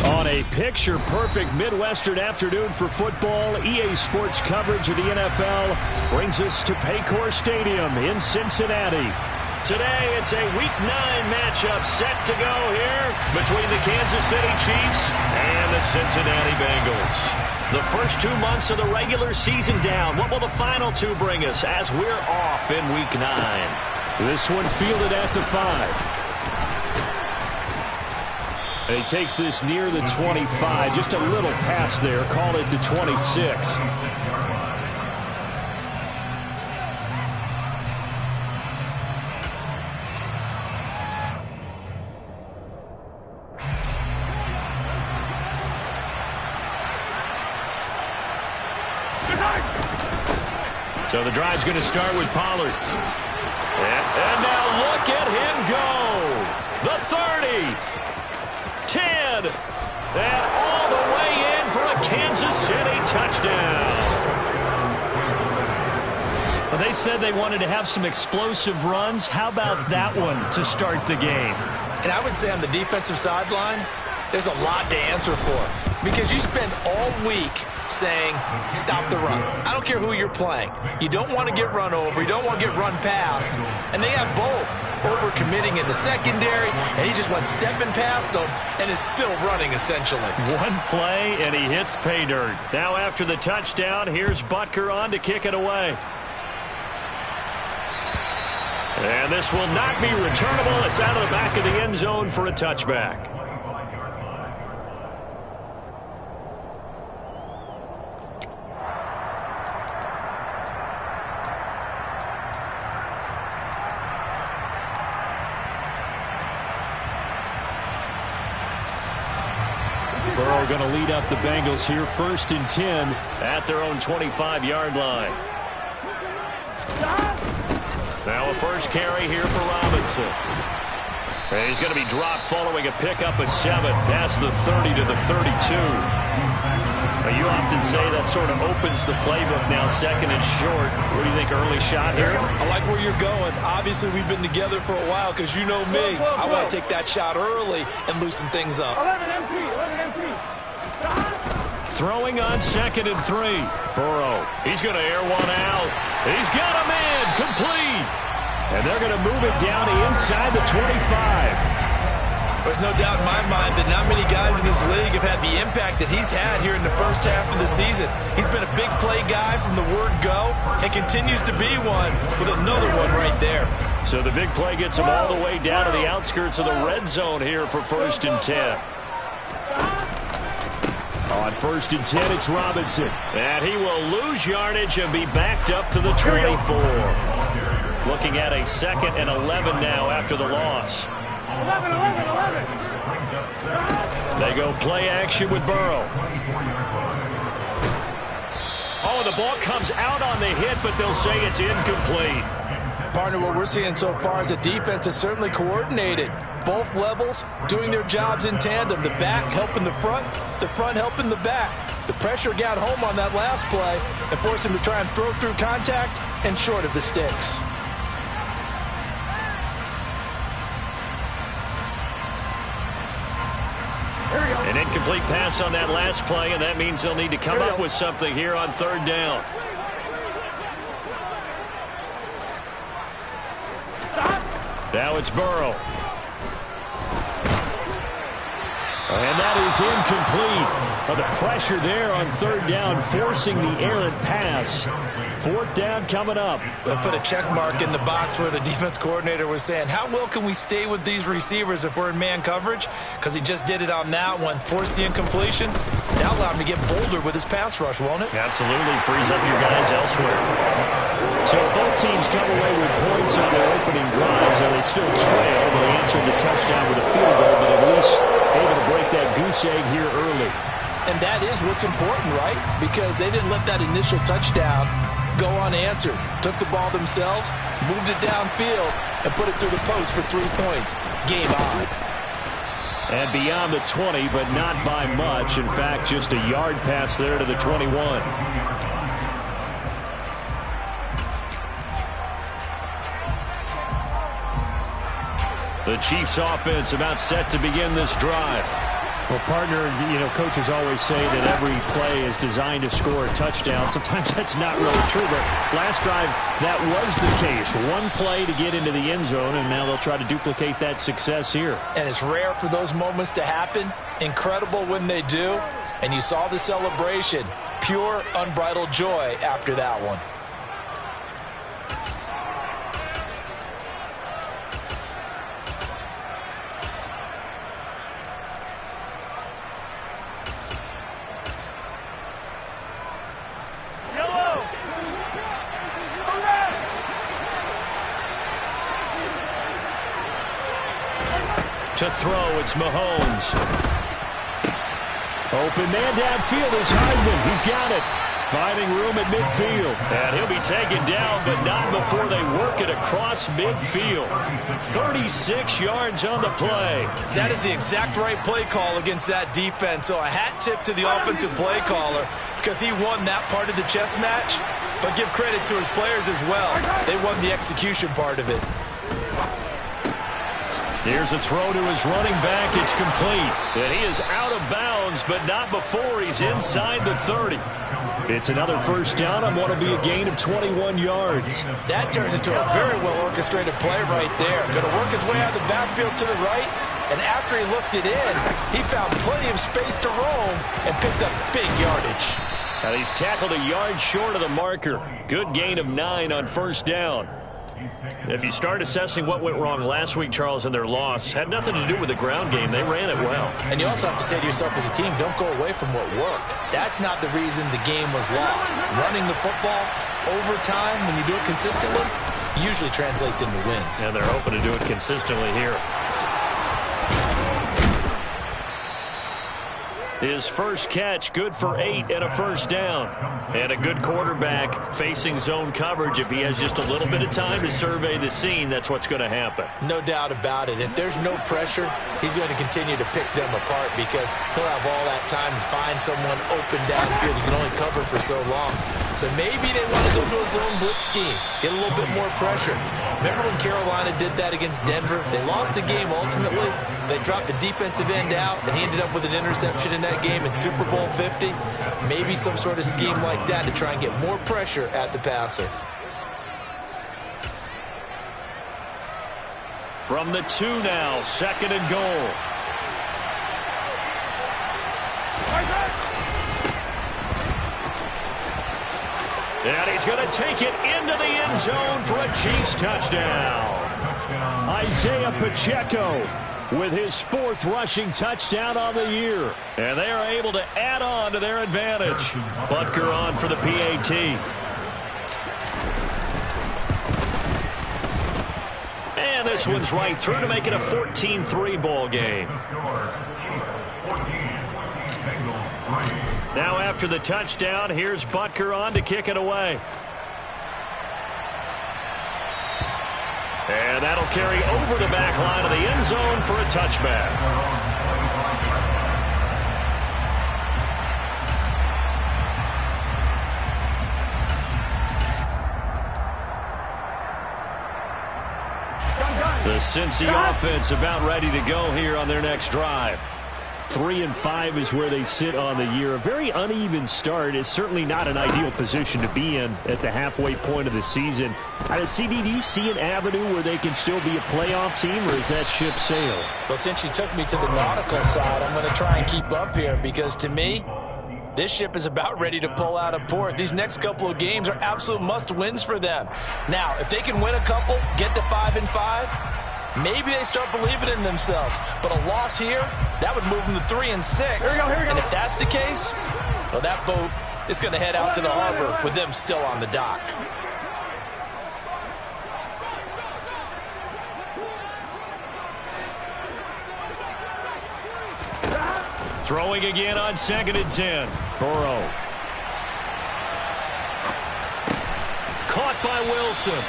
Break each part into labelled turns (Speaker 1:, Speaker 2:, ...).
Speaker 1: On a picture-perfect Midwestern afternoon for football, EA Sports coverage of the NFL brings us to Paycor Stadium in Cincinnati. Today, it's a Week 9 matchup set to go here between the Kansas City Chiefs and the Cincinnati Bengals. The first 2 months of the regular season down. What will the final two bring us as we're off in Week 9? This one fielded at the 5. And he takes this near the 25. Just a little pass there. Call it the 26. So the drive's going to start with Pollard. And now look at him go. The 30. 10, and all the way in for a Kansas City touchdown. Well, they said they wanted to have some explosive runs. How about that one to start the game?
Speaker 2: And I would say on the defensive sideline, there's a lot to answer for. Because you spend all week saying, stop the run. I don't care who you're playing. You don't want to get run over. You don't want to get run past. And they have both. Over-committing in the secondary, and he just went stepping past them and is still running, essentially. One play, and he hits pay dirt. Now after the touchdown, here's Butker on to kick it away. And this will not be returnable. It's out of the back of the end zone for a touchback. Burrow going to lead up the Bengals here, 1st and 10 at their own 25-yard line. Now a first carry here for Robinson. And he's going to be dropped following a pickup of 7 past the 30 to the 32. Now you often say that sort of opens the playbook now, 2nd and short. What do you think, early shot here?
Speaker 3: I like where you're going. Obviously, we've been together for a while because you know me. I want to take that shot early and loosen things up.
Speaker 4: 11 MP.
Speaker 1: Throwing on 2nd and 3. Burrow, he's going to air one out. He's got him in, complete. And they're going to move it down to inside the 25.
Speaker 2: There's no doubt in my mind that not many guys in this league have had the impact that he's had here in the first half of the season. He's been a big play guy from the word go and continues to be one with another one right there.
Speaker 1: So the big play gets him all the way down to the outskirts of the red zone here for 1st and 10. On 1st and 10, it's Robinson. And he will lose yardage and be backed up to the 24. Looking at a 2nd and 11 now after the loss.
Speaker 4: 11.
Speaker 1: They go play action with Burrow. Oh, the ball comes out on the hit, but they'll say it's incomplete.
Speaker 2: Partner, what we're seeing so far is the defense is certainly coordinated. Both levels doing their jobs in tandem. The back helping the front helping the back. The pressure got home on that last play and forced him to try and throw through contact and short of the sticks.
Speaker 1: An incomplete pass on that last play, and that means they'll need to come up with something here on 3rd down. Now it's Burrow. And that is incomplete. The pressure there on 3rd down, forcing the errant pass. 4th down coming up.
Speaker 2: We'll put a check mark in the box where the defense coordinator was saying, how well can we stay with these receivers if we're in man coverage? Because he just did it on that one, forced the incompletion. Now allow him to get bolder with his pass rush, won't it?
Speaker 1: Absolutely, frees up your guys elsewhere. So both teams come away with points on their opening drives, and they still trail, but they answered the touchdown with a field goal, but at least able to break that goose egg here early.
Speaker 2: And that is what's important, right? Because they didn't let that initial touchdown go unanswered. Took the ball themselves, moved it downfield, and put it through the post for 3 points. Game on.
Speaker 1: And beyond the 20, but not by much. In fact, just a yard pass there to the 21. The Chiefs offense about set to begin this drive.
Speaker 4: Well, partner, coaches always say that every play is designed to score a touchdown. Sometimes that's not really true, but last drive, that was the case. One play to get into the end zone, and now they'll try to duplicate that success here.
Speaker 2: And it's rare for those moments to happen. Incredible when they do. And you saw the celebration. Pure, unbridled joy after that one.
Speaker 1: To throw, it's Mahomes. Open man downfield is Hardman. He's got it. Finding room at midfield. And he'll be taken down, but not before they work it across midfield. 36 yards on the play.
Speaker 3: That is the exact right play call against that defense. So a hat tip to the offensive play caller because he won that part of the chess match. But give credit to his players as well. They won the execution part of it.
Speaker 1: Here's a throw to his running back. It's complete. And he is out of bounds, but not before he's inside the 30. It's another first down on what will be a gain of 21 yards.
Speaker 2: That turns into a very well-orchestrated play right there. Going to work his way out of the backfield to the right. And after he looked it in, he found plenty of space to roam and picked up big yardage.
Speaker 1: Now he's tackled a yard short of the marker. Good gain of 9 on first down. If you start assessing what went wrong last week, Charles, in their loss, had nothing to do with the ground game. They ran it well.
Speaker 2: And you also have to say to yourself as a team, don't go away from what worked. That's not the reason the game was lost. Running the football over time, when you do it consistently, usually translates into wins.
Speaker 1: And they're hoping to do it consistently here. His first catch, good for 8 and a first down. And a good quarterback facing zone coverage. If he has just a little bit of time to survey the scene, that's what's going to happen.
Speaker 2: No doubt about it. If there's no pressure, he's going to continue to pick them apart because he'll have all that time to find someone open downfield. He can only cover for so long. So maybe they want to go to a zone blitz scheme, get a little bit more pressure. Remember when Carolina did that against Denver? They lost the game ultimately. They dropped the defensive end out, and he ended up with an interception in that game in Super Bowl 50. Maybe some sort of scheme like that to try and get more pressure at the passer.
Speaker 1: From the 2 now, second and goal. And he's going to take it into the end zone for a Chiefs touchdown. Isaiah Pacheco with his 4th rushing touchdown on the year. And they are able to add on to their advantage. Butker on for the PAT. And this one's right through to make it a 14-3 ball game. Now after the touchdown, here's Butker on to kick it away. And that'll carry over the back line of the end zone for a touchback. The Cincy offense about ready to go here on their next drive. 3-5 is where they sit on the year. A very uneven start is certainly not an ideal position to be in at the halfway point of the season. CD, do you see an avenue where they can still be a playoff team, or is that ship sailed?
Speaker 2: Well, since you took me to the nautical side, I'm going to try and keep up here because to me, this ship is about ready to pull out of port. These next couple of games are absolute must-wins for them. Now, if they can win a couple, get to 5-5, maybe they start believing in themselves. But a loss here, that would move them to 3-6. Here we go. And if that's the case, well, that boat is going to head out to the harbor with them still on the dock.
Speaker 1: Throwing again on 2nd and 10. Burrow. by Wilson.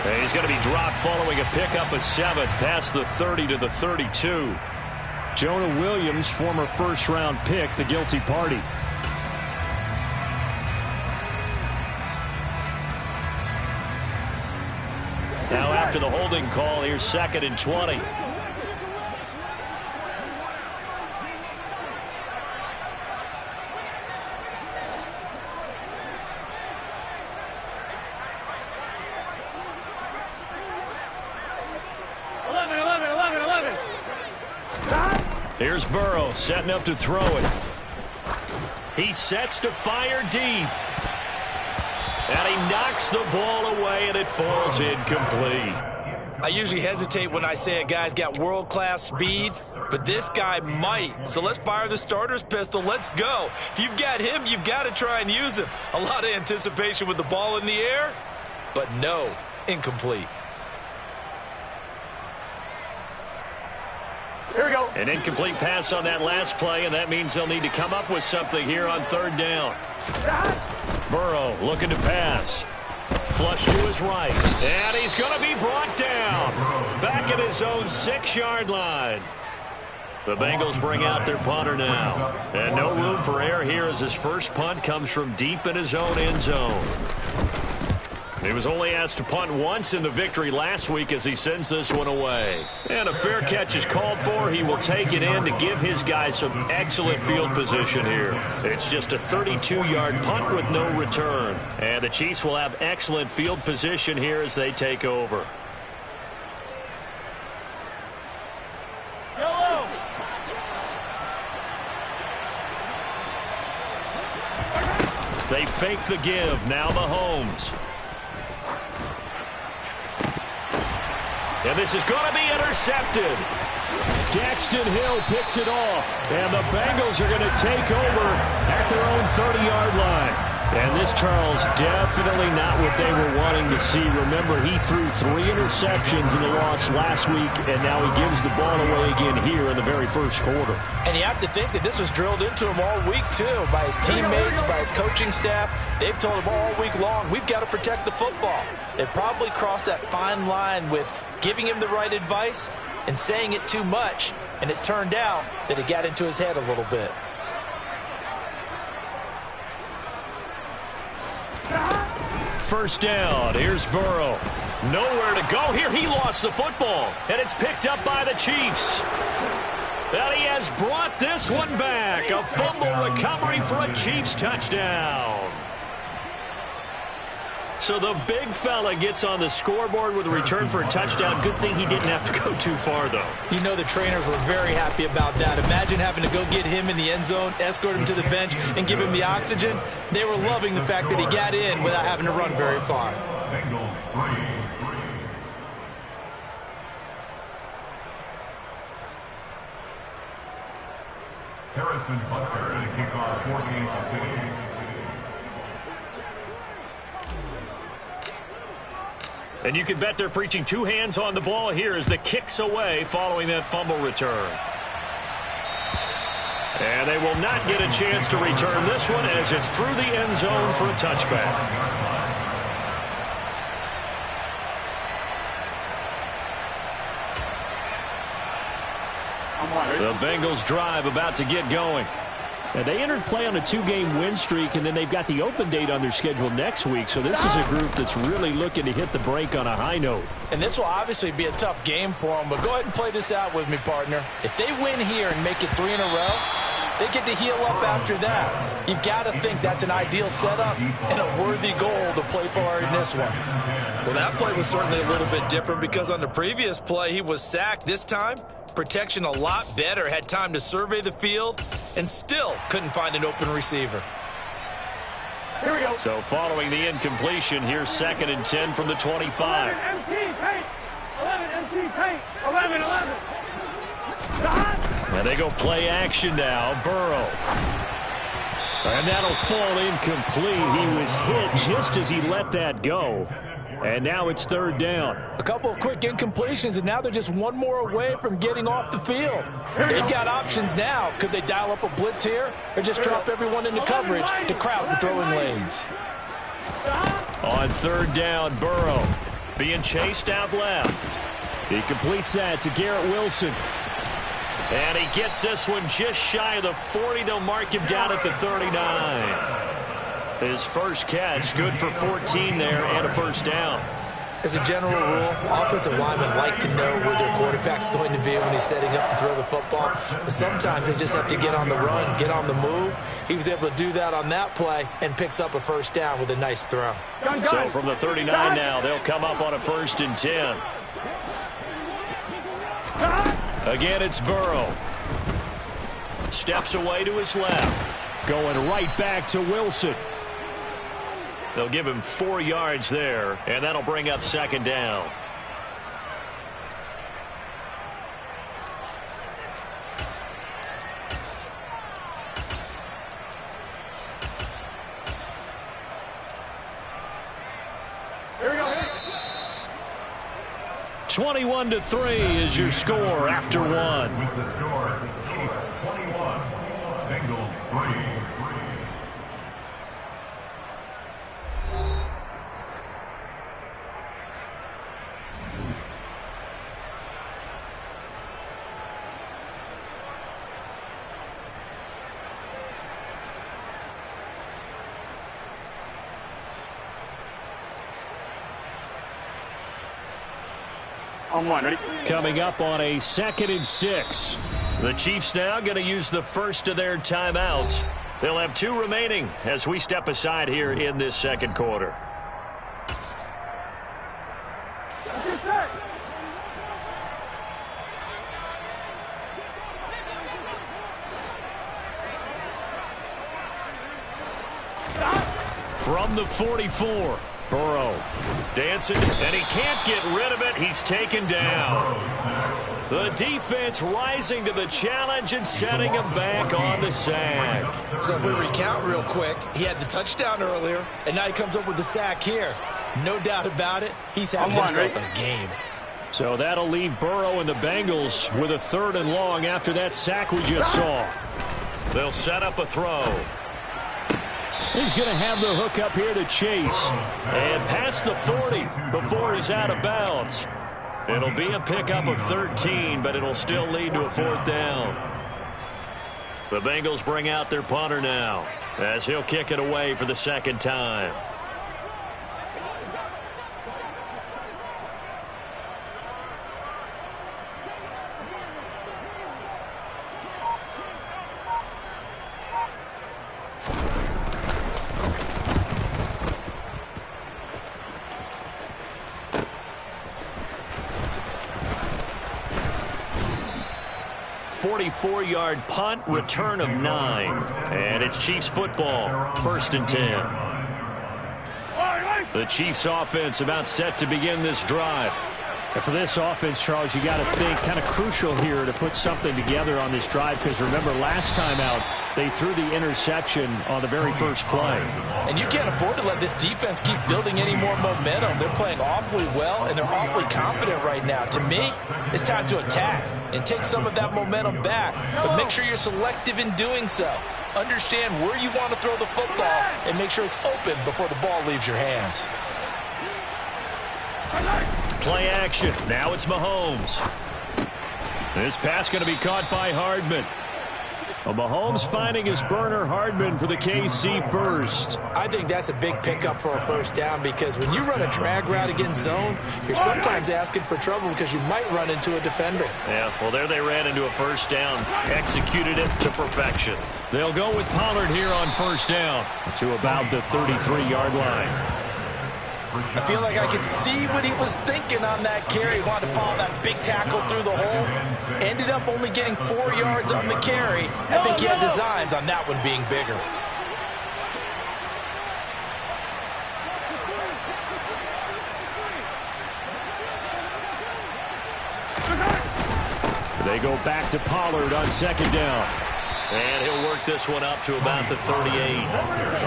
Speaker 1: And he's going to be dropped following a pickup of 7 past the 30 to the 32.
Speaker 4: Jonah Williams, former first-round pick, the guilty party.
Speaker 1: Now after the holding call, here's 2nd and 20. Here's Burrow setting up to throw it. He sets to fire deep. And he knocks the ball away, and it falls incomplete.
Speaker 2: I usually hesitate when I say a guy's got world-class speed, but this guy might. So let's fire the starter's pistol. Let's go. If you've got him, you've got to try and use him. A lot of anticipation with the ball in the air, but no, incomplete.
Speaker 1: Here we go. An incomplete pass on that last play, and that means they'll need to come up with something here on 3rd down. Burrow looking to pass. Flush to his right. And he's going to be brought down. Back at his own 6-yard line. The Bengals bring out their punter now. And no room for error here as his first punt comes from deep in his own end zone. He was only asked to punt once in the victory last week as he sends this one away. And a fair catch is called for. He will take it in to give his guys some excellent field position here. It's just a 32-yard punt with no return. And the Chiefs will have excellent field position here as they take over. They fake the give. Now Mahomes. And this is going to be intercepted. Daxton Hill picks it off. And the Bengals are going to take over at their own 30-yard line. And this, Charles, definitely not what they were wanting to see. Remember, he threw 3 interceptions in the loss last week, and now he gives the ball away again here in the very first quarter.
Speaker 2: And you have to think that this was drilled into him all week, too, by his teammates, by his coaching staff. They've told him all week long, we've got to protect the football. They probably crossed that fine line with giving him the right advice and saying it too much, and it turned out that it got into his head a little bit.
Speaker 1: First down. Here's Burrow. Nowhere to go here. He lost the football, and it's picked up by the Chiefs. And he has brought this one back. A fumble recovery for a Chiefs touchdown. So the big fella gets on the scoreboard with a return for a touchdown. Good thing he didn't have to go too far, though.
Speaker 2: You know the trainers were very happy about that. Imagine having to go get him in the end zone, escort him to the bench, and give him the oxygen. They were loving the fact that he got in without having to run very far.
Speaker 5: Harrison Butker to kick off for Kansas City.
Speaker 1: And you can bet they're preaching 2 hands on the ball here as the kick's away following that fumble return. And they will not get a chance to return this one as it's through the end zone for a touchback. The Bengals drive about to get going.
Speaker 4: And they entered play on a 2-game win streak, and then they've got the open date on their schedule next week. So this is a group that's really looking to hit the break on a high note.
Speaker 2: And this will obviously be a tough game for them, but go ahead and play this out with me, partner. If they win here and make it 3 in a row, they get to heal up after that. You've got to think that's an ideal setup and a worthy goal to play for in this one. Well, that play was certainly a little bit different because on the previous play, he was sacked. This time, protection a lot better, had time to survey the field, and still couldn't find an open receiver.
Speaker 1: Here we go. So following the incompletion, here's 2nd and 10 from the 25.
Speaker 6: 11 MT paint. 11 MT paint. 11.
Speaker 1: And they go play action now. Burrow. And that'll fall incomplete. He was hit just as he let that go. And now it's 3rd down.
Speaker 2: A couple of quick incompletions, and now they're just one more away from getting off the field. They've got options now. Could they dial up a blitz here or just drop everyone into coverage to crowd the throwing lanes?
Speaker 1: On third down, Burrow being chased out left.
Speaker 4: He completes that to Garrett Wilson.
Speaker 1: And he gets this one just shy of the 40. They'll mark him down at the 39. His first catch, good for 14 there and a first down.
Speaker 2: As a general rule, offensive linemen like to know where their quarterback's going to be when he's setting up to throw the football. But sometimes they just have to get on the run, get on the move. He was able to do that on that play and picks up a first down with a nice throw.
Speaker 1: So from the 39 now, they'll come up on a 1st and 10. Again, it's Burrow. Steps away to his left.
Speaker 4: Going right back to Wilson.
Speaker 1: They'll give him 4 yards there, and that'll bring up 2nd down.
Speaker 6: Here we go.
Speaker 1: 21-3 is your score after 1.
Speaker 5: With the score, Chiefs 21, Bengals 3.
Speaker 6: On one, ready?
Speaker 4: Coming up on a 2nd and 6.
Speaker 1: The Chiefs now going to use the first of their timeouts. They'll have 2 remaining as we step aside here in this 2nd quarter. From the 44, Burrow dancing, and he can't get rid of it. He's taken down. The defense rising to the challenge and setting him back on the sack.
Speaker 2: So if we recount real quick, he had the touchdown earlier, and now he comes up with the sack here. No doubt about it, he's having himself a game.
Speaker 4: So that'll leave Burrow and the Bengals with a 3rd and long after that sack we just saw.
Speaker 1: They'll set up a throw.
Speaker 4: He's going to have the hook up here to Chase.
Speaker 1: And past the 40 before he's out of bounds. It'll be a pickup of 13, but it'll still lead to a 4th down. The Bengals bring out their punter now as he'll kick it away for the 2nd time. Four-yard punt, return of 9. And it's Chiefs football, 1st and 10. The Chiefs offense about set to begin this drive.
Speaker 4: And for this offense, Charles, you got to think kind of crucial here to put something together on this drive, because remember last time out they threw the interception on the very first play.
Speaker 2: And you can't afford to let this defense keep building any more momentum. They're playing awfully well, and they're awfully confident right now. To me, it's time to attack and take some of that momentum back, but make sure you're selective in doing so. Understand where you want to throw the football and make sure it's open before the ball leaves your hands.
Speaker 1: Play action. Now it's Mahomes. This pass going to be caught by Hardman. Well, Mahomes finding his burner, Hardman, for the KC first.
Speaker 2: I think that's a big pickup for a 1st down, because when you run a drag route against zone, you're sometimes asking for trouble because you might run into a defender.
Speaker 1: Yeah, well, there they ran into a 1st down. Executed it to perfection. They'll go with Pollard here on 1st down
Speaker 4: to about the 33-yard line.
Speaker 2: I feel like I could see what he was thinking on that carry. He wanted to follow that big tackle through the hole. Ended up only getting 4 yards on the carry. I think he had designs on that one being bigger.
Speaker 4: They go back to Pollard on 2nd down.
Speaker 1: And he'll work this one up to about the 38.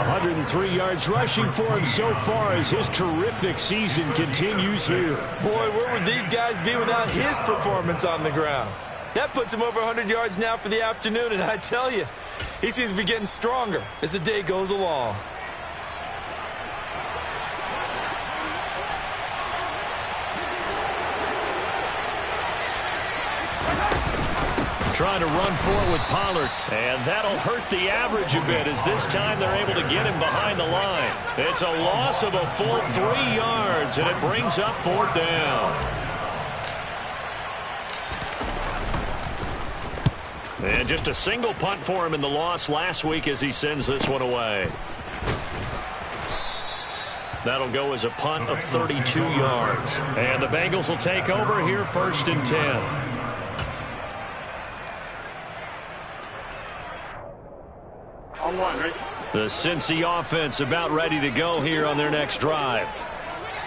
Speaker 4: 103 yards rushing for him so far as his terrific season continues here.
Speaker 2: Boy, where would these guys be without his performance on the ground? That puts him over 100 yards now for the afternoon, and I tell you, he seems to be getting stronger as the day goes along.
Speaker 1: Trying to run for it with Pollard. And that'll hurt the average a bit as this time they're able to get him behind the line. It's a loss of a full 3 yards, and it brings up 4th down. And just a single punt for him in the loss last week as he sends this one away. That'll go as a punt of 32 yards. And the Bengals will take over here 1st and 10. The Cincy offense about ready to go here on their next drive.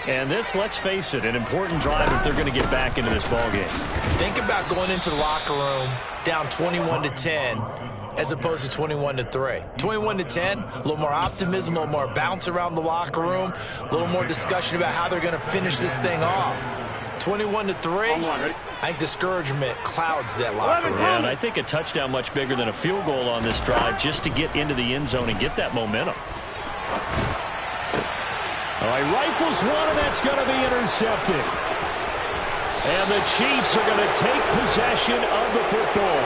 Speaker 1: And this, let's face it, an important drive if they're going to get back into this ballgame.
Speaker 2: Think about going into the locker room down 21-10 as opposed to 21-3. 21-10, a little more optimism, a little more bounce around the locker room, a little more discussion about how they're going to finish this thing off. 21-3, I think discouragement clouds that locker room.
Speaker 1: Yeah, and I think a touchdown much bigger than a field goal on this drive just to get into the end zone and get that momentum. All right, rifles one, and that's going to be intercepted. And the Chiefs are going to take possession of the football.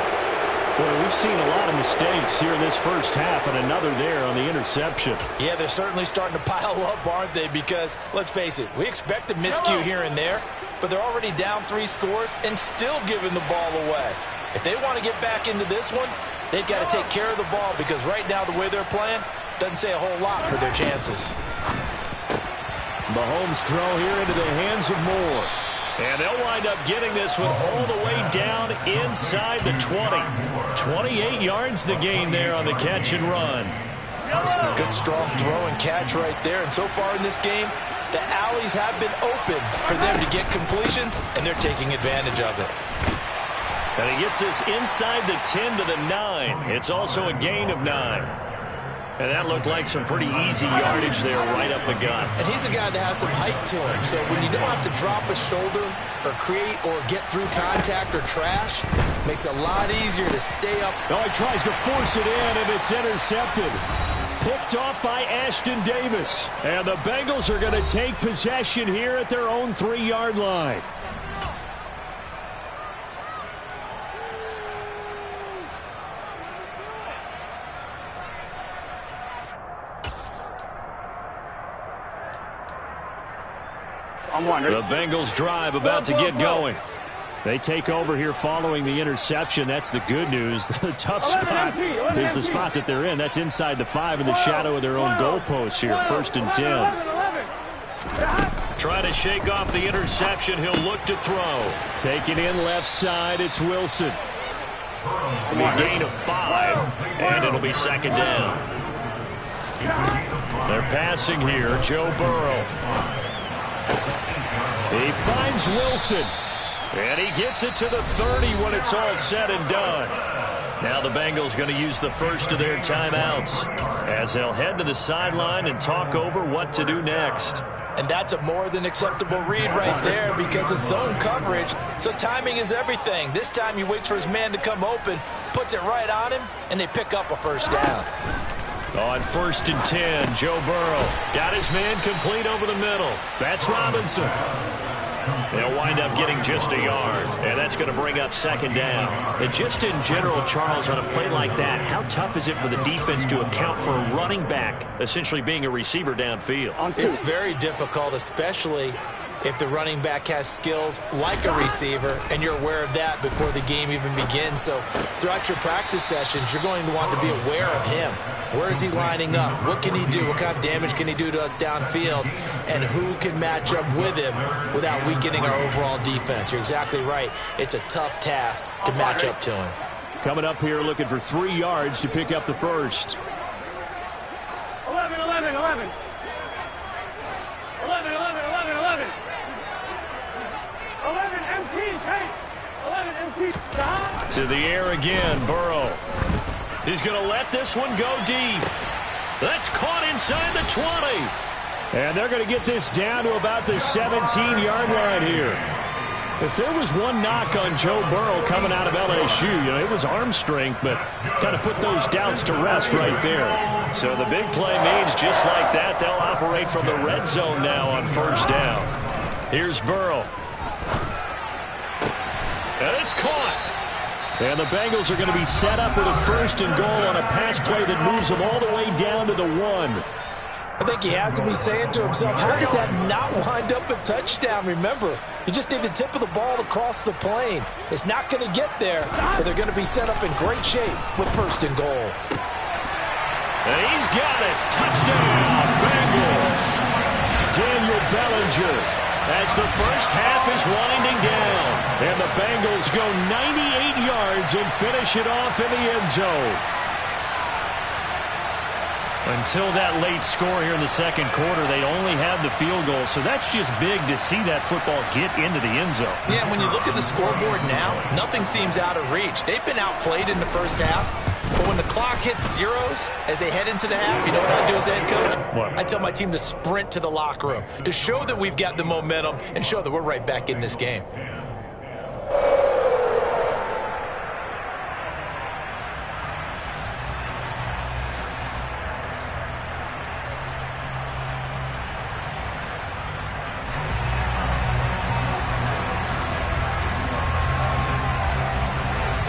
Speaker 1: Boy, we've seen a lot of mistakes here in this first half, and another there on the interception.
Speaker 2: Yeah, they're certainly starting to pile up, aren't they? Because, let's face it, we expect a miscue here and there, but they're already down 3 scores and still giving the ball away. If they want to get back into this one, they've got to take care of the ball because right now the way they're playing doesn't say a whole lot for their chances.
Speaker 1: Mahomes throw here into the hands of Moore. And they'll wind up getting this one all the way down inside the 20. 28 yards the gain there on the catch and run.
Speaker 2: Good strong throw and catch right there. And so far in this game, the alleys have been open for them to get completions, and they're taking advantage of it.
Speaker 1: And he gets this inside the 10 to the 9. It's also a gain of 9. And that looked like some pretty easy yardage there right up the gut.
Speaker 2: And he's a guy that has some height to him. So when you don't have to drop a shoulder or create or get through contact or trash, makes it a lot easier to stay up.
Speaker 1: Oh, he tries to force it in, and it's intercepted. Picked off by Ashton Davis. And the Bengals are going to take possession here at their own 3-yard line. The Bengals drive about to get going. They take over here following the interception. That's the good news. The tough spot is the spot that they're in. That's inside the 5 in the shadow of their own goalpost here. 1st and 10. Trying to shake off the interception. He'll look to throw. Taking in left side. It's Wilson. A gain of 5, and it'll be 2nd down. They're passing here. Joe Burrow. He finds Wilson, and he gets it to the 30 when it's all said and done. Now the Bengals going to use the first of their timeouts as they'll head to the sideline and talk over what to do next.
Speaker 2: And that's a more than acceptable read right there because it's zone coverage, so timing is everything. This time he waits for his man to come open, puts it right on him, and they pick up a 1st down.
Speaker 1: On 1st and 10, Joe Burrow got his man complete over the middle. That's Robinson. They'll wind up getting just a yard, and that's going to bring up 2nd down. And just in general, Charles, on a play like that, how tough is it for the defense to account for a running back essentially being a receiver downfield?
Speaker 2: It's very difficult, especially if the running back has skills like a receiver, and you're aware of that before the game even begins. So throughout your practice sessions, you're going to want to be aware of him. Where is he lining up? What can he do? What kind of damage can he do to us downfield? And who can match up with him without weakening our overall defense? You're exactly right. It's a tough task to match up to him.
Speaker 1: Coming up here looking for 3 yards to pick up the first.
Speaker 6: 11, 11, 11. 11, 11, 11, 11. 11, MT, take. 11, MT, stop.
Speaker 1: To the air again, Burrow. He's going to let this one go deep. That's caught inside the 20. And they're going to get this down to about the 17-yard line here. If there was one knock on Joe Burrow coming out of LSU, it was arm strength, but kind of put those doubts to rest right there. So the big play means just like that, they'll operate from the red zone now on 1st down. Here's Burrow. And it's caught. And the Bengals are going to be set up with a 1st and goal on a pass play that moves them all the way down to the 1.
Speaker 2: I think he has to be saying to himself, how did that not wind up a touchdown? Remember, you just need the tip of the ball to cross the plane. It's not going to get there, but they're going to be set up in great shape with 1st and goal.
Speaker 1: And he's got it. Touchdown, Bengals. Daniel Bellinger as the first half is winding down. And the Bengals go 98 yards and finish it off in the end zone.
Speaker 4: Until that late score here in the second quarter, they only had the field goal. So that's just big to see that football get into the end zone.
Speaker 2: Yeah, when you look at the scoreboard now, nothing seems out of reach. They've been outplayed in the first half. But when the clock hits zeros as they head into the half, you know what I do as head coach?
Speaker 4: What?
Speaker 2: I tell my team to sprint to the locker room to show that we've got the momentum and show that we're right back in this game.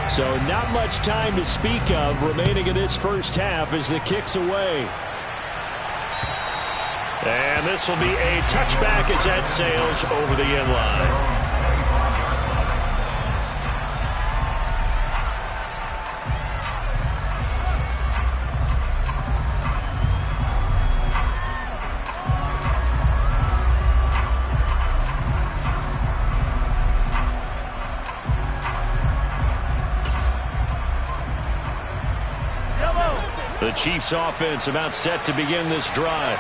Speaker 1: So not much time to speak of remaining in this first half as the kick's away.
Speaker 4: And this will be a touchback as that sails over the end line.
Speaker 1: The Chiefs offense about set to begin this drive.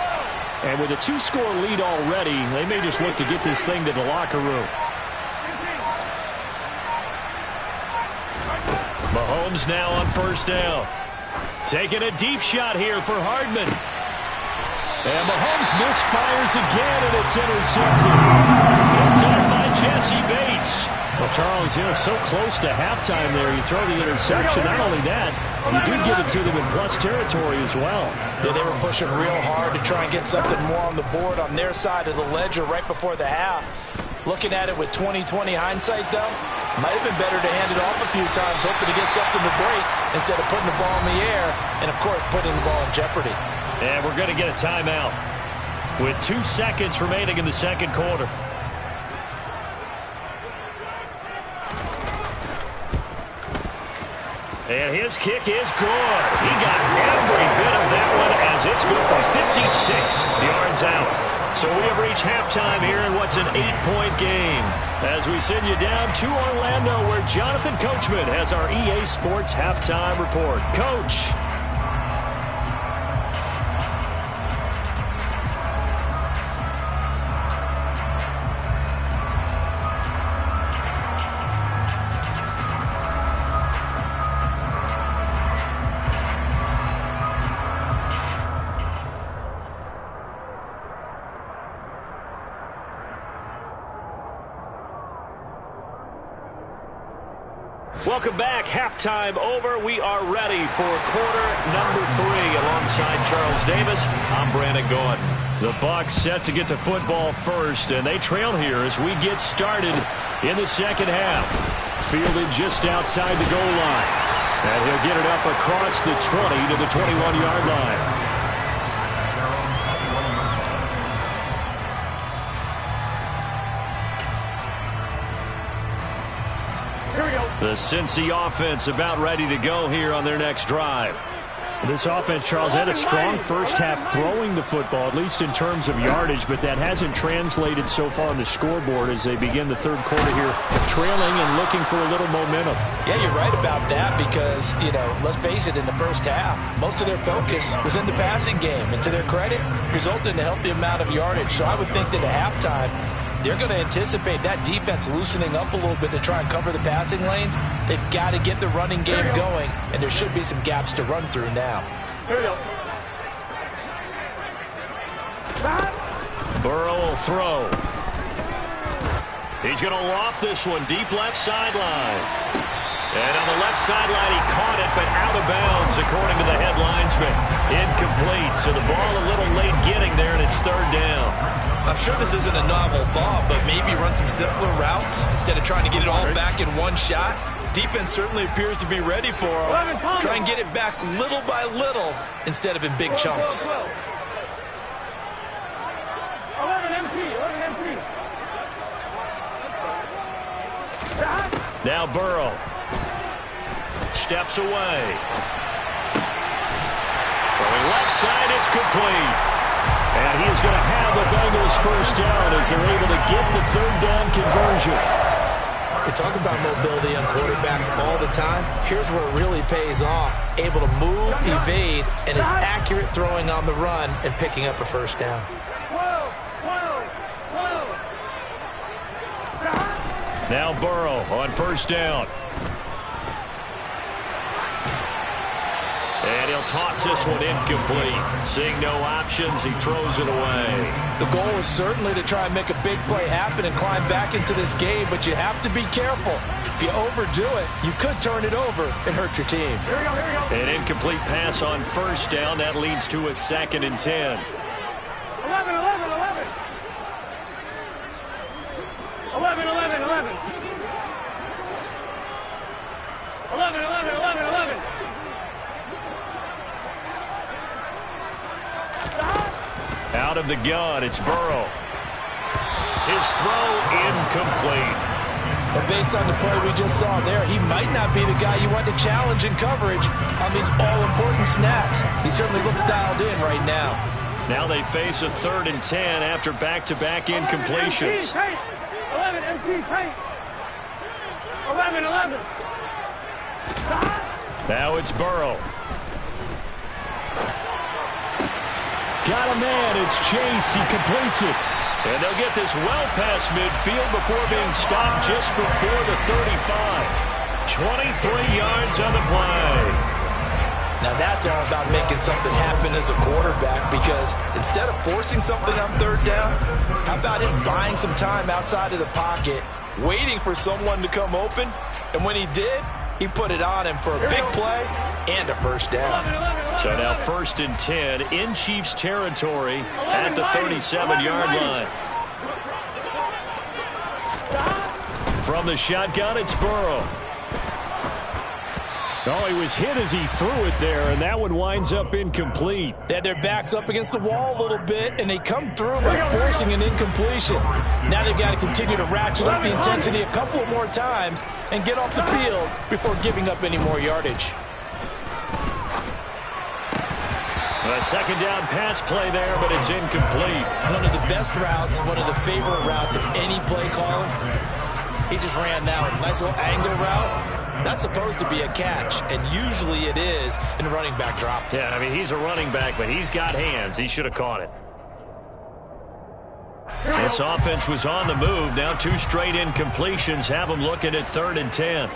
Speaker 1: And with a 2-score lead already, they may just look to get this thing to the locker room. Mahomes now on 1st down. Taking a deep shot here for Hardman. And Mahomes misfires again, and it's intercepted. Picked up by Jesse Bates.
Speaker 4: Well, Charles, so close to halftime there. You throw the interception. Not only that, you do give it to them in plus territory as well.
Speaker 2: Yeah, they were pushing real hard to try and get something more on the board on their side of the ledger right before the half. Looking at it with 20/20 hindsight, though, might have been better to hand it off a few times, hoping to get something to break instead of putting the ball in the air and, of course, putting the ball in jeopardy.
Speaker 1: And we're going to get a timeout with 2 seconds remaining in the second quarter. And his kick is good. He got every bit of that one as it's good from 56 yards out. So we have reached halftime here in what's an 8-point game. As we send you down to Orlando where Jonathan Coachman has our EA Sports halftime report. Coach. Welcome back. Halftime over. We are ready for quarter number 3 alongside Charles Davis. I'm Brandon Gordon. The Bucs set to get the football first, and they trail here as we get started in the second half. Fielded just outside the goal line. And he'll get it up across the 20 to the 21-yard line. The Cincy offense about ready to go here on their next drive.
Speaker 4: This offense, Charles, had a strong first half throwing the football, at least in terms of yardage, but that hasn't translated so far on the scoreboard as they begin the third quarter here, trailing and looking for a little momentum.
Speaker 2: Yeah, you're right about that because, let's face it, in the first half, most of their focus was in the passing game, and to their credit, resulted in a healthy amount of yardage. So I would think that at halftime, they're going to anticipate that defense loosening up a little bit to try and cover the passing lanes. They've got to get the running game going, and there should be some gaps to run through now.
Speaker 6: Here we go.
Speaker 1: Burrow will throw. He's going to loft this one deep left sideline. And on the left sideline, he caught it, but out of bounds, according to the head linesman. Incomplete, so the ball a little late getting there, and it's third down.
Speaker 2: I'm sure this isn't a novel thought, but maybe run some simpler routes instead of trying to get it all back in one shot. Defense certainly appears to be ready for him. Try and get it back little by little instead of in big chunks.
Speaker 6: 11 MT.
Speaker 1: Now Burrow steps away. Throwing left side, it's complete. And he is going to have the Bengals first down as they're able to get the third down conversion.
Speaker 2: We talk about mobility on quarterbacks all the time. Here's where it really pays off. Able to move, evade, and is accurate throwing on the run and picking up a first down.
Speaker 1: Now Burrow on first down. And he'll toss this one incomplete. Seeing no options, he throws it away.
Speaker 2: The goal is certainly to try and make a big play happen and climb back into this game, but you have to be careful. If you overdo it, you could turn it over and hurt your team.
Speaker 6: Here we go.
Speaker 1: An incomplete pass on first down. That leads to a 2nd and 10.
Speaker 6: 11.
Speaker 1: Out of the gun, it's Burrow. His throw incomplete.
Speaker 2: But based on the play we just saw there, he might not be the guy you want to challenge in coverage on these all-important snaps. He certainly looks dialed in right now.
Speaker 1: Now they face a 3rd and 10 after back-to-back incompletions.
Speaker 6: 11 MT tight. 11.
Speaker 1: Now it's Burrow. Got a man, it's Chase, he completes it. And they'll get this well past midfield before being stopped just before the 35. 23 yards on the play.
Speaker 2: Now that's all about making something happen as a quarterback, because instead of forcing something on third down, how about him buying some time outside of the pocket, waiting for someone to come open, and when he did, he put it on him for a big play and a first down.
Speaker 1: So now 1st and 10 in Chiefs territory at the 37-yard line. From the shotgun, it's Burrow. Oh, he was hit as he threw it there, and that one winds up incomplete.
Speaker 2: They had their backs up against the wall a little bit, and they come through by forcing an incompletion. Now they've got to continue to ratchet up the intensity a couple more times and get off the field before giving up any more yardage.
Speaker 1: A 2nd down pass play there, but it's incomplete.
Speaker 2: One of the best routes, one of the favorite routes of any play caller. He just ran that one. Nice little angle route. That's supposed to be a catch, and usually it is, and the running back dropped it.
Speaker 1: Yeah, I mean, he's a running back, but he's got hands. He should have caught it. This offense was on the move. Now 2 straight incompletions have them looking at 3rd and 10.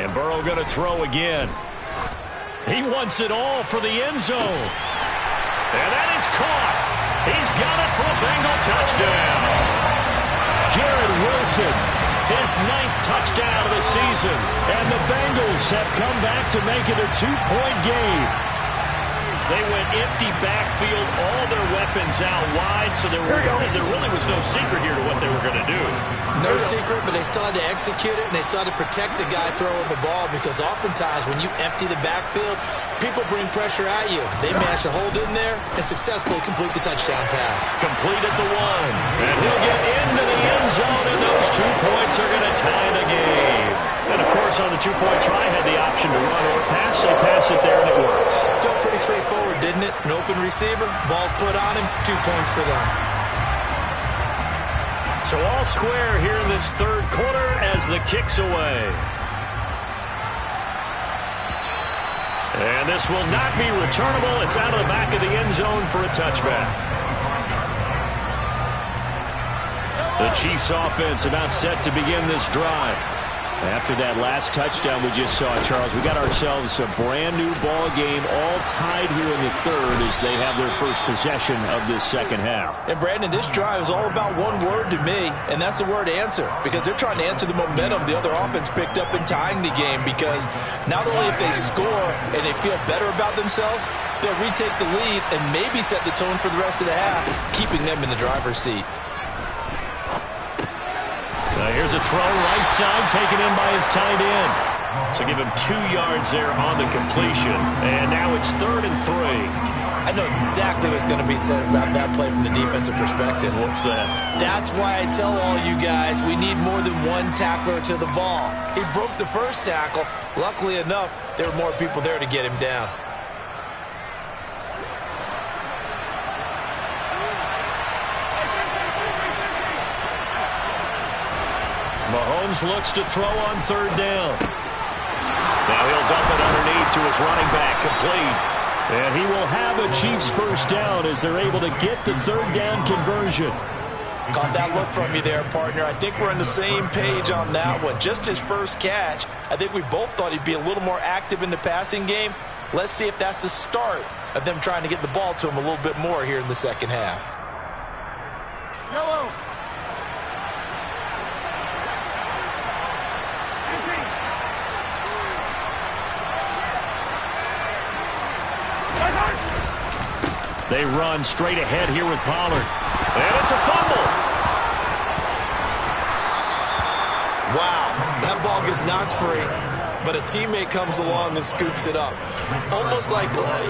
Speaker 1: And Burrow going to throw again. He wants it all for the end zone. And that is caught. He's got it for a Bengal touchdown. Garrett Wilson, his 9th touchdown of the season. And the Bengals have come back to make it a 2-point game. They went empty backfield, all their weapons out wide, so there really was no secret here to what they were going to do.
Speaker 2: No secret, but they still had to execute it, and they still had to protect the guy throwing the ball, because oftentimes when you empty the backfield, people bring pressure at you. They managed to hold in there and successfully complete the touchdown pass.
Speaker 1: Complete at the 1, and he'll get into the end zone, and those 2 points are going to tie the game. And, of course, on the 2-point try, had the option to run or pass. They pass it there, and it works.
Speaker 2: Felt pretty straightforward, didn't it? An open receiver, ball's put on him, 2 points for them.
Speaker 1: So all square here in this 3rd quarter as the kick's away. And this will not be returnable. It's out of the back of the end zone for a touchback. The Chiefs offense about set to begin this drive. After that last touchdown we just saw, Charles, we got ourselves a brand new ball game, all tied here in the 3rd as they have their first possession of this 2nd half.
Speaker 2: And Brandon, this drive is all about one word to me, and that's the word answer, because they're trying to answer the momentum the other offense picked up in tying the game, because not only if they score and they feel better about themselves, they'll retake the lead and maybe set the tone for the rest of the half, keeping them in the driver's seat.
Speaker 1: Here's a throw right side, taken in by his tight end. So give him 2 yards there on the completion. And now it's 3rd and 3.
Speaker 2: I know exactly what's going to be said about that play from the defensive perspective.
Speaker 1: What's that?
Speaker 2: That's why I tell all you guys we need more than one tackler to the ball. He broke the first tackle. Luckily enough, there were more people there to get him down.
Speaker 1: Mahomes looks to throw on 3rd down. Now he'll dump it underneath to his running back, complete. And he will have a Chiefs first down as they're able to get the 3rd down conversion.
Speaker 2: Caught that look from you there, partner. I think we're on the same page on that one. Just his first catch. I think we both thought he'd be a little more active in the passing game. Let's see if that's the start of them trying to get the ball to him a little bit more here in the second half.
Speaker 6: Yellow.
Speaker 1: They run straight ahead here with Pollard. And it's a fumble.
Speaker 2: Wow, that ball gets knocked free, but a teammate comes along and scoops it up.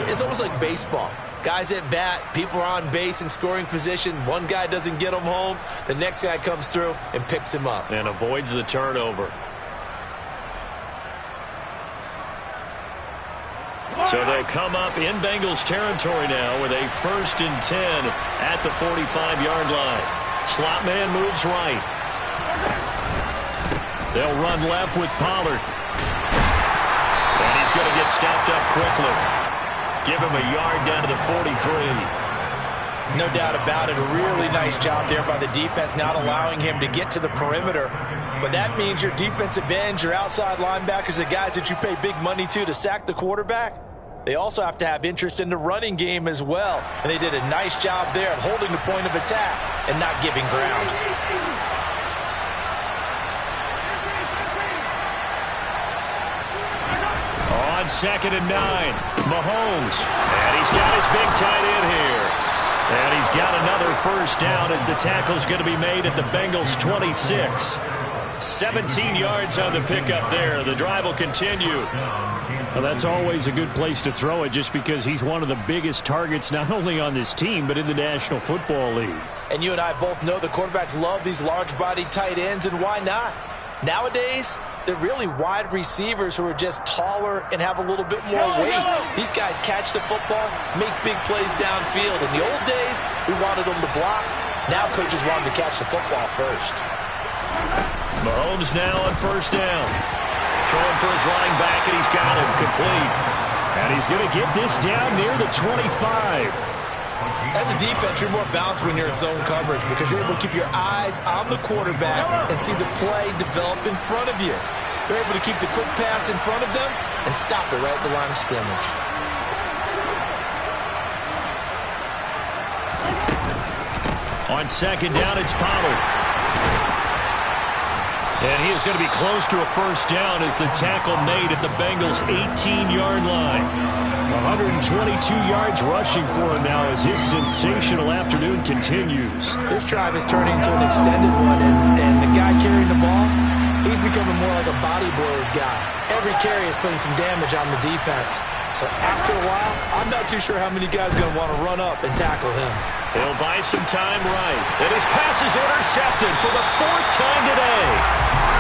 Speaker 2: It's almost like baseball. Guys at bat, people are on base in scoring position. One guy doesn't get him home. The next guy comes through and picks him up.
Speaker 1: And avoids the turnover. So they'll come up in Bengals territory now with a 1st and 10 at the 45-yard line. Slot man moves right. They'll run left with Pollard. And he's going to get stopped up quickly. Give him a yard down to the 43.
Speaker 2: No doubt about it. A really nice job there by the defense, not allowing him to get to the perimeter. But that means your defensive ends, your outside linebackers, the guys that you pay big money to sack the quarterback, they also have to have interest in the running game as well. And they did a nice job there of holding the point of attack and not giving ground.
Speaker 1: On 2nd and 9, Mahomes. And he's got his big tight end here. And he's got another first down as the tackle's going to be made at the Bengals 26. 17 yards on the pickup there. The drive will continue.
Speaker 4: Well, that's always a good place to throw it just because he's one of the biggest targets not only on this team but in the National Football League.
Speaker 2: And you and I both know the quarterbacks love these large-bodied tight ends, and why not? Nowadays, they're really wide receivers who are just taller and have a little bit more weight. These guys catch the football, make big plays downfield. In the old days, we wanted them to block. Now coaches want them to catch the football first.
Speaker 1: Mahomes now on 1st down. Throwing for his running back, and he's got him complete. And he's going to get this down near the 25.
Speaker 2: As a defense, you're more balanced when you're in zone coverage because you're able to keep your eyes on the quarterback and see the play develop in front of you. You're able to keep the quick pass in front of them and stop it right at the line of scrimmage.
Speaker 1: On 2nd down, it's Pollard. And he is going to be close to a first down as the tackle made at the Bengals' 18-yard line. 122 yards rushing for him now as his sensational afternoon continues.
Speaker 2: This drive is turning into an extended one, and the guy carrying the ball, he's becoming more like a body blows guy. Every carry is putting some damage on the defense. So after a while, I'm not too sure how many guys are going to want to run up and tackle him.
Speaker 1: He'll buy some time right. And his pass is intercepted for the 4th time today.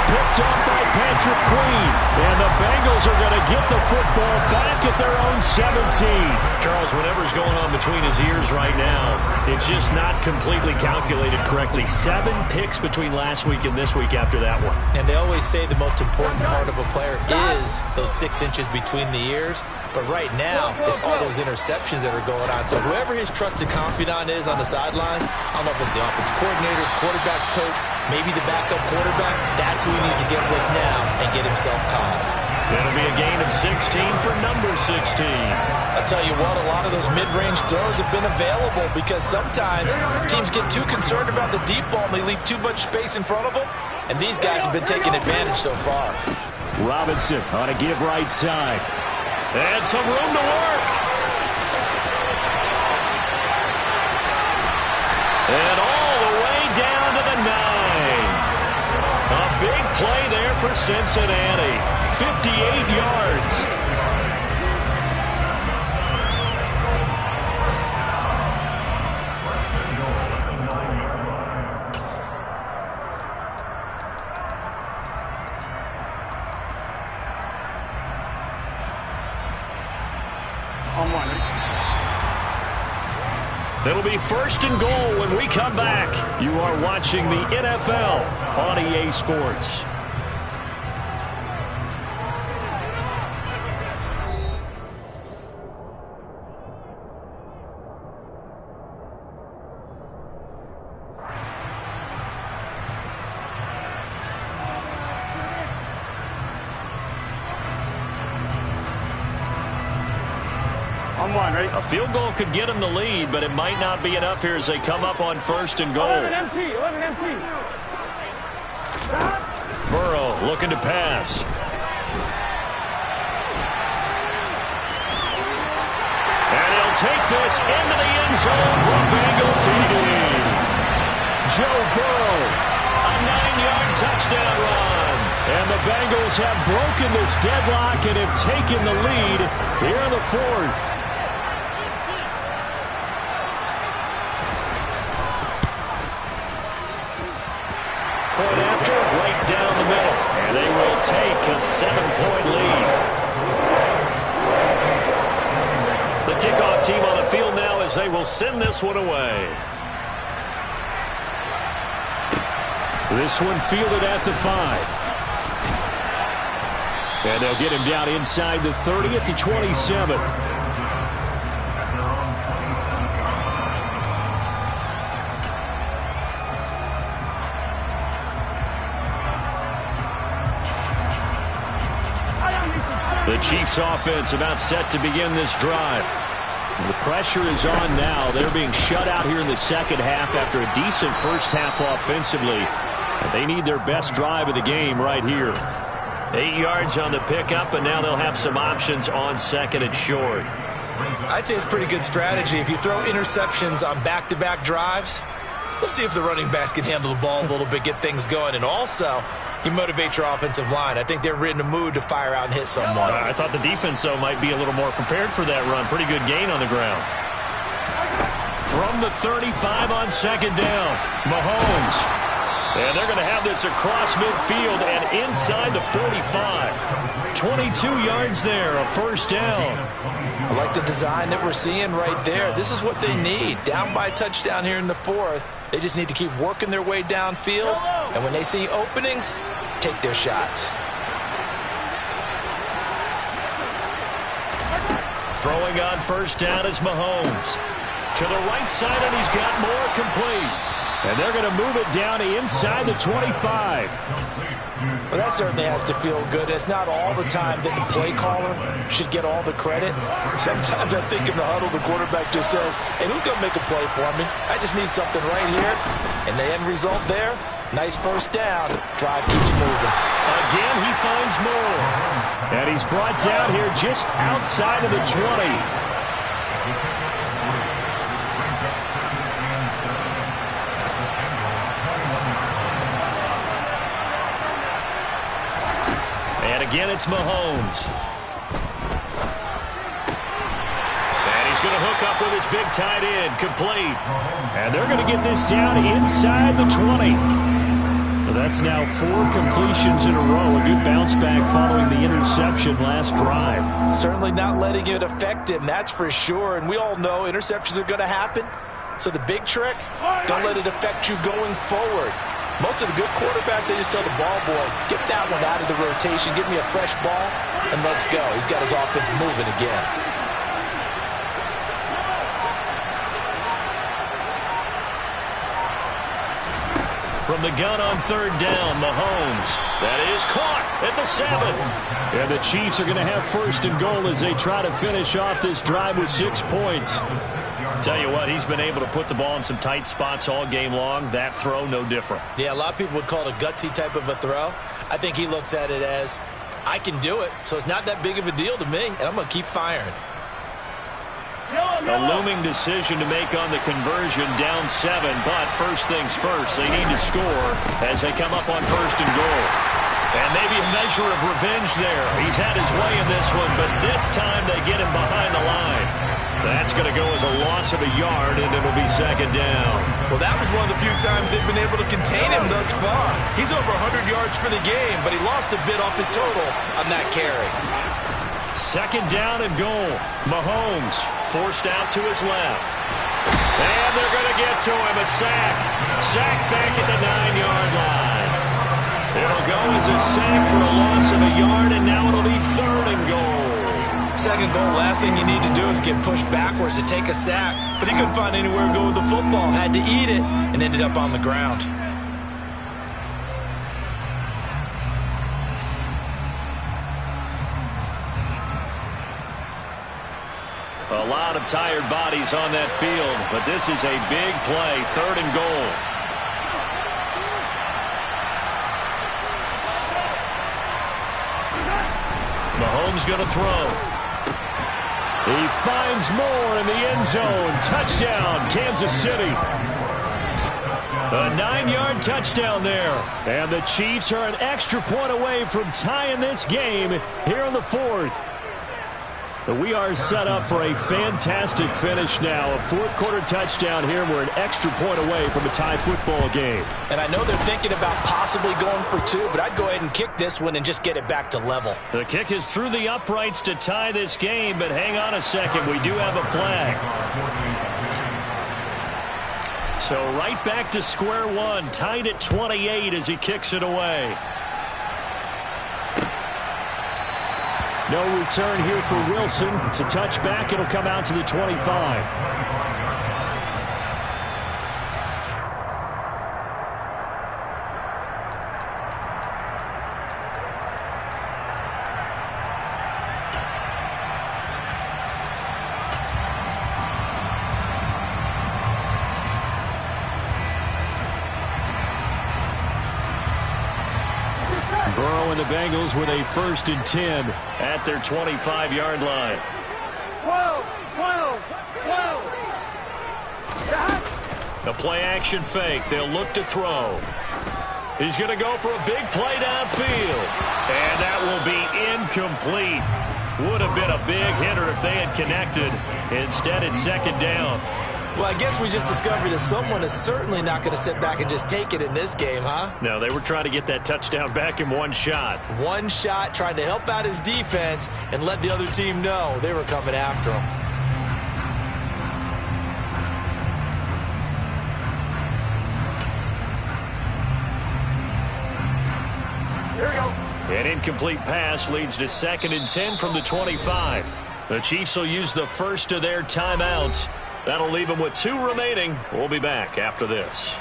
Speaker 1: Picked up by Patrick Queen. And the Bengals are going to get the football back at their own 17. Charles, whatever's going on between his ears right now, it's just not completely calculated correctly. 7 picks between last week and this week after that one.
Speaker 2: And they always say the most important part of a player is those 6 inches between the ears. But right now, it's all those interceptions that are going on. So whoever his trusted confidant is on the sidelines, I don't know if it's the offense coordinator, quarterback's coach, maybe the backup quarterback, that's who he needs to get with now and get himself caught.
Speaker 1: It'll be a gain of 16 for number 16.
Speaker 2: I'll tell you what, a lot of those mid-range throws have been available because sometimes teams get too concerned about the deep ball and they leave too much space in front of them. And these guys have been taking advantage so far.
Speaker 4: Robinson on a give right side.
Speaker 1: And some room to work. And all the way down to the 9. for Cincinnati. 58 yards. It'll be first and goal when we come back. You are watching the NFL on EA Sports. A field goal could get them the lead, but it might not be enough here as they come up on first and goal.
Speaker 6: 11 MT.
Speaker 1: Burrow looking to pass. And he'll take this into the end zone for Bengal TD. Joe Burrow, a 9-yard touchdown run. And the Bengals have broken this deadlock and have taken the lead here in the fourth. Point after, right down the middle. And they will take a 7-point lead. The kickoff team on the field now as they will send this one away. This one fielded at the 5. And they'll get him down inside the 30 at the 27. The Chiefs offense about set to begin this drive. The pressure is on now. They're being shut out here in the second half after a decent first half offensively. And they need their best drive of the game right here. 8 yards on the pickup, and now they'll have some options on second and short.
Speaker 2: I'd say it's pretty good strategy. If you throw interceptions on back-to-back drives, let's see if the running backs can handle the ball a little bit, get things going. And also, you motivate your offensive line. I think they're in a mood to fire out and hit someone.
Speaker 1: I thought the defense, though, might be a little more prepared for that run. Pretty good gain on the ground. From the 35 on second down, Mahomes. And they're going to have this across midfield and inside the 45. 22 yards there, a first down.
Speaker 2: I like the design that we're seeing right there. This is what they need. Down by a touchdown here in the fourth. They just need to keep working their way downfield. And when they see openings, take their shots.
Speaker 1: Throwing on first down is Mahomes. To the right side, and he's got more complete. And they're going to move it down inside the 25.
Speaker 2: Well, that certainly has to feel good. It's not all the time that the play caller should get all the credit. Sometimes I think in the huddle, the quarterback just says, hey, who's going to make a play for me? I just need something right here. And the end result there, nice first down. Drive keeps moving.
Speaker 1: Again, he finds more. And he's brought down here just outside of the 20. Again, it's Mahomes. And he's going to hook up with his big tight end, complete. And they're going to get this down inside the 20. Well, that's now 4 completions in a row. A good bounce back following the interception last drive.
Speaker 2: Certainly not letting it affect him, that's for sure. And we all know interceptions are going to happen. So the big trick, don't let it affect you going forward. Most of the good quarterbacks, they just tell the ball boy, get that one out of the rotation, give me a fresh ball, and let's go. He's got his offense moving again.
Speaker 1: From the gun on third down, Mahomes. That is caught at the 7. And the Chiefs are going to have first and goal as they try to finish off this drive with 6 points. Tell you what, he's been able to put the ball in some tight spots all game long. That throw, no different.
Speaker 2: Yeah, a lot of people would call it a gutsy type of a throw. I think he looks at it as, I can do it, so it's not that big of a deal to me, and I'm going to keep firing.
Speaker 1: A looming decision to make on the conversion, down 7, but first things first, they need to score as they come up on first and goal. And maybe a measure of revenge there. He's had his way in this one, but this time they get him behind the line. That's going to go as a loss of a yard, and it'll be second down.
Speaker 2: Well, that was one of the few times they've been able to contain him thus far. He's over 100 yards for the game, but he lost a bit off his total on that carry.
Speaker 1: Second down and goal. Mahomes forced out to his left. And they're going to get to him. A sack. Sack back at the 9-yard line. It'll go as a sack for a loss of a yard, and now it'll be third and goal.
Speaker 2: Second goal, last thing you need to do is get pushed backwards to take a sack. But he couldn't find anywhere to go with the football. Had to eat it and ended up on the ground.
Speaker 1: A lot of tired bodies on that field, but this is a big play. Third and goal. Mahomes going to throw. He finds more in the end zone. Touchdown, Kansas City. A 9-yard touchdown there. And the Chiefs are an extra point away from tying this game here in the fourth. But we are set up for a fantastic finish now. A fourth-quarter touchdown here. We're an extra point away from a tie football game.
Speaker 3: And I know they're thinking about possibly going for two, but I'd go ahead and kick this one and just get it back to level.
Speaker 1: The kick is through the uprights to tie this game, but hang on a second. We do have a flag. So right back to square one. Tied at 28 as he kicks it away. No return here for Wilson. It's a touchback. It'll come out to the 25. Burrow and the Bengals with a 1st and 10 at their 25-yard line.
Speaker 6: 12, 12, 12.
Speaker 1: The play-action fake. They'll look to throw. He's going to go for a big play downfield. And that will be incomplete. Would have been a big hitter if they had connected. Instead, it's second down.
Speaker 2: Well, I guess we just discovered that someone is certainly not going to sit back and just take it in this game, huh?
Speaker 1: No, they were trying to get that touchdown back in one shot.
Speaker 2: One shot, trying to help out his defense and let the other team know they were coming after him.
Speaker 6: Here we go.
Speaker 1: An incomplete pass leads to 2nd and 10 from the 25. The Chiefs will use the first of their timeouts. That'll leave them with 2 remaining. We'll be back after this.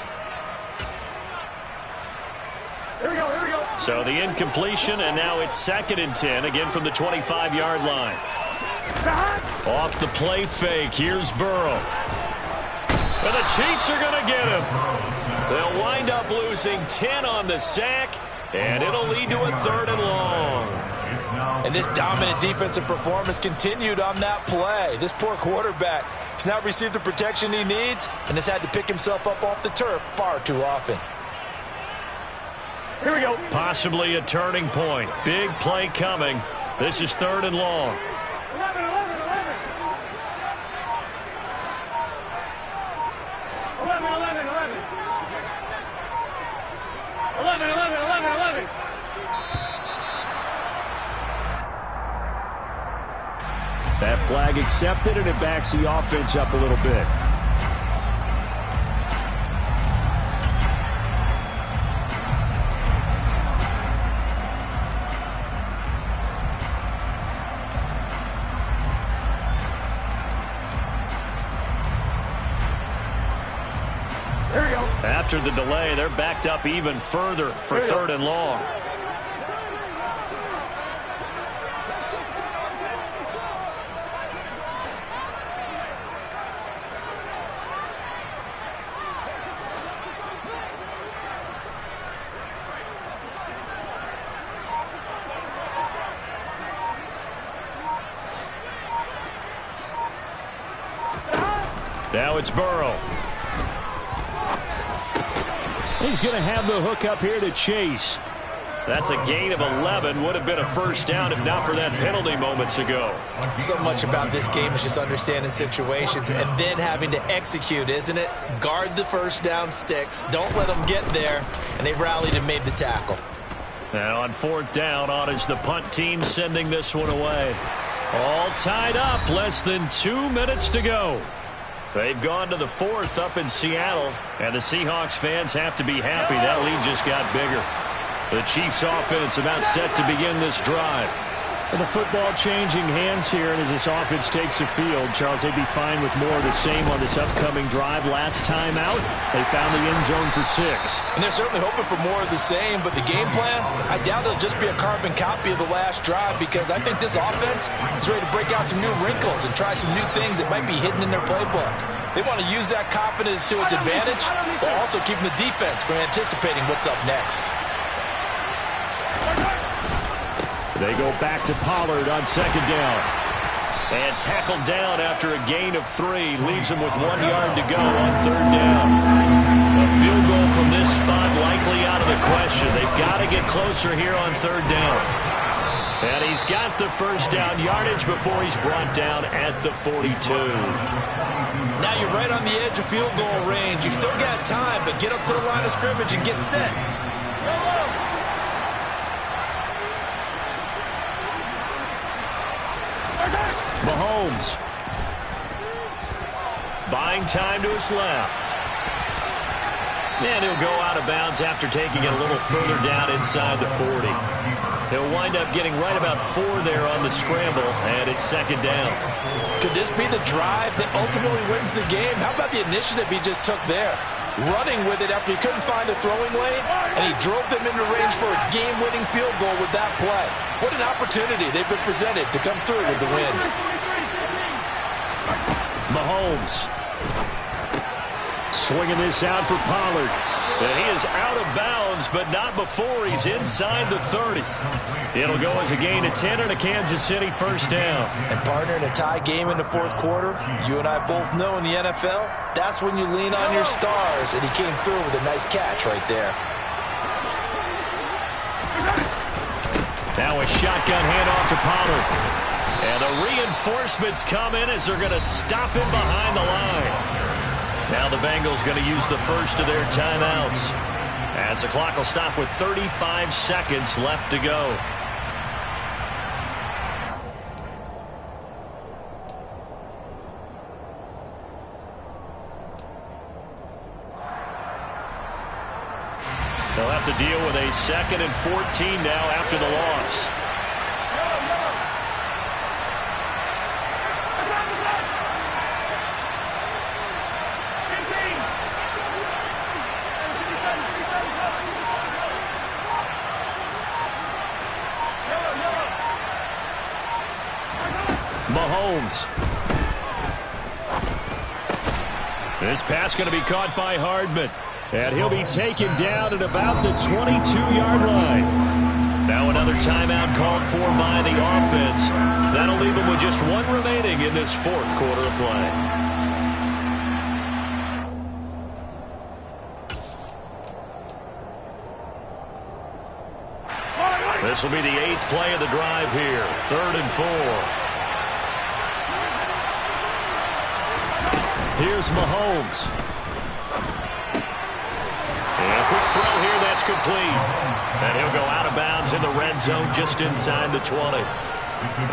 Speaker 6: Here we go, here we go.
Speaker 1: So the incompletion, and now it's 2nd and 10, again from the 25-yard line. Off the play fake, here's Burrow. And the Chiefs are going to get him. They'll wind up losing 10 on the sack, and it'll lead to a 3rd and long.
Speaker 2: And this dominant defensive performance continued on that play. This poor quarterback has not received the protection he needs and has had to pick himself up off the turf far too often.
Speaker 6: Here we go.
Speaker 1: Possibly a turning point. Big play coming. This is 3rd and long.
Speaker 6: 11, 11, 11. 11, 11, 11. 11, 11, 11, 11.
Speaker 1: That flag accepted, and it backs the offense up a little bit.
Speaker 6: Here we go.
Speaker 1: After the delay, they're backed up even further for 3rd and long. Now it's Burrow. He's going to have the hook up here to Chase. That's a gain of 11. Would have been a first down if not for that penalty moments ago.
Speaker 2: So much about this game is just understanding situations and then having to execute, isn't it? Guard the first down sticks. Don't let them get there. And they rallied and made the tackle.
Speaker 1: And on fourth down, on is the punt team sending this one away. All tied up. Less than 2 minutes to go. They've gone to the fourth up in Seattle. And the Seahawks fans have to be happy. That lead just got bigger. The Chiefs offense about set to begin this drive.
Speaker 4: And the football changing hands here, and as this offense takes the field, Charles, they'd be fine with more of the same on this upcoming drive. Last time out, they found the end zone for 6.
Speaker 3: And they're certainly hoping for more of the same, but the game plan, I doubt it'll just be a carbon copy of the last drive, because I think this offense is ready to break out some new wrinkles and try some new things that might be hidden in their playbook. They want to use that confidence to its advantage, while also keeping the defense from anticipating what's up next.
Speaker 1: They go back to Pollard on second down. And tackled down after a gain of 3. Leaves him with 1 yard to go on third down. A field goal from this spot likely out of the question. They've got to get closer here on third down. And he's got the first down yardage before he's brought down at the 42.
Speaker 2: Now you're right on the edge of field goal range. You've still got time, but get up to the line of scrimmage and get set.
Speaker 1: Mahomes buying time to his left. And he'll go out of bounds after taking it a little further down inside the 40. He'll wind up getting right about 4 there on the scramble, and it's second down.
Speaker 3: Could this be the drive that ultimately wins the game? How about the initiative he just took there? Running with it after he couldn't find a throwing lane, and he drove them into range for a game-winning field goal with that play. What an opportunity they've been presented to come through with the win.
Speaker 1: Mahomes swinging this out for Pollard. And he is out of bounds, but not before he's inside the 30. It'll go as a gain of 10 and a Kansas City first down.
Speaker 2: And partner, in a tie game in the fourth quarter, you and I both know in the NFL, that's when you lean on your stars, and he came through with a nice catch right there.
Speaker 1: Now a shotgun handoff to Pollard. And the reinforcements come in as they're going to stop him behind the line. Now the Bengals going to use the first of their timeouts, as the clock will stop with 35 seconds left to go. They'll have to deal with a 2nd and 14 now after the loss. Mahomes. This pass going to be caught by Hardman. And he'll be taken down at about the 22-yard line. Now another timeout called for by the offense. That'll leave him with just 1 remaining in this fourth quarter of play. This will be the 8th play of the drive here. 3rd and 4. Here's Mahomes. And a quick throw here, that's complete. And he'll go out of bounds in the red zone just inside the 20.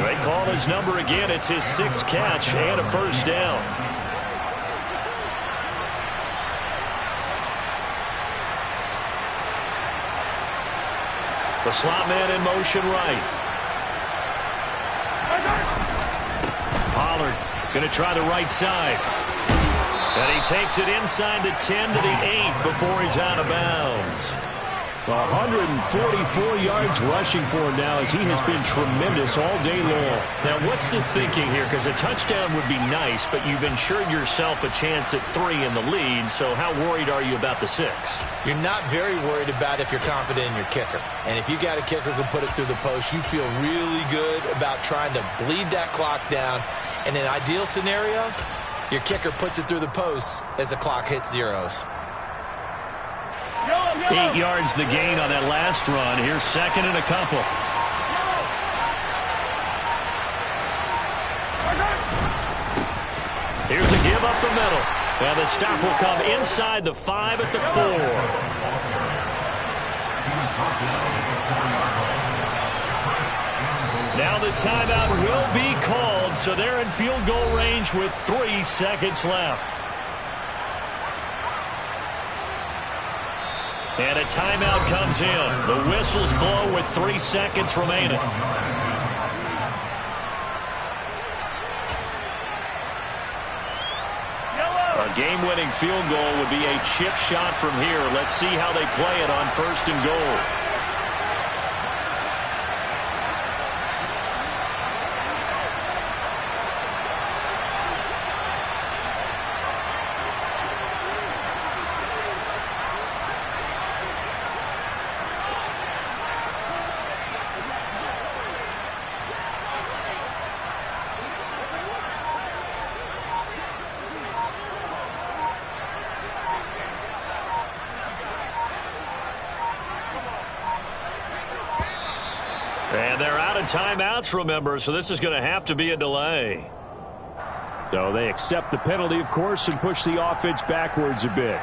Speaker 1: They call his number again. It's his 6th catch and a first down. The slot man in motion right. Pollard going to try the right side. And he takes it inside the 10 to the 8 before he's out of bounds.
Speaker 4: 144 yards rushing for him now, as he has been tremendous all day long.
Speaker 1: Now, what's the thinking here? Because a touchdown would be nice, but you've ensured yourself a chance at 3 in the lead, so how worried are you about the 6?
Speaker 2: You're not very worried about if you're confident in your kicker. And if you got a kicker who can put it through the post, you feel really good about trying to bleed that clock down. In an ideal scenario, your kicker puts it through the post as the clock hits zeros.
Speaker 1: 8 yards the gain on that last run. Here's second and a couple. Here's a give up the middle. And the stop will come inside the 5 at the 4. Now the timeout will be called, so they're in field goal range with 3 seconds left. And a timeout comes in. The whistles blow with 3 seconds remaining. A game-winning field goal would be a chip shot from here. Let's see how they play it on 1st and goal. And they're out of timeouts, remember, so this is going to have to be a delay.
Speaker 4: So they accept the penalty, of course, and push the offense backwards a bit.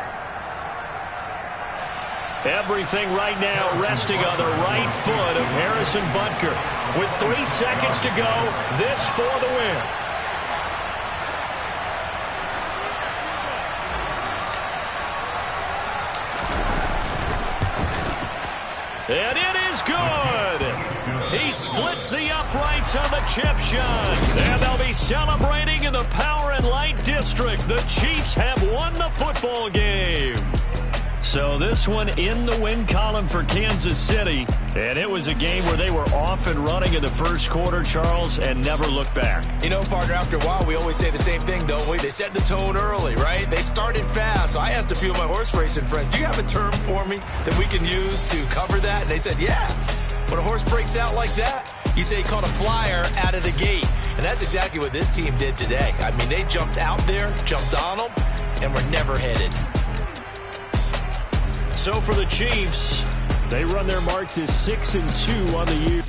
Speaker 1: Everything right now resting on the right foot of Harrison Butker. With 3 seconds to go, this for the win. And it is good. He splits the uprights on the chip shot. And they'll be celebrating in the Power and Light District. The Chiefs have won the football game. So this one in the win column for Kansas City. And it was a game where they were off and running in the first quarter, Charles, and never looked back.
Speaker 2: You know, partner, after a while, we always say the same thing, don't we? They set the tone early, right? They started fast. So I asked a few of my horse racing friends, do you have a term for me that we can use to cover that? And they said, yeah. When a horse breaks out like that, you say he caught a flyer out of the gate. And that's exactly what this team did today. I mean, they jumped out there, jumped on them, and were never headed.
Speaker 1: So for the Chiefs,
Speaker 4: they run their mark to 6-2 on the year.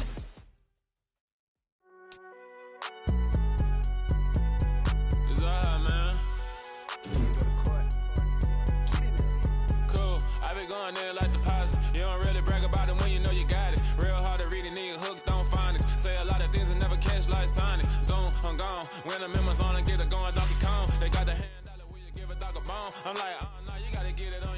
Speaker 7: It's all right, man. Cool. I been going there like deposit. You don't really brag about it when you know you got it. Real hard to read it, nigga hooked on phonics. Say a lot of things and never catch like Sonic. Zone, I'm gone. When the members on and get it going, Donkey Kong. They got the hand dollar, will you give a dog a bone? I'm like, oh no, you gotta get it on.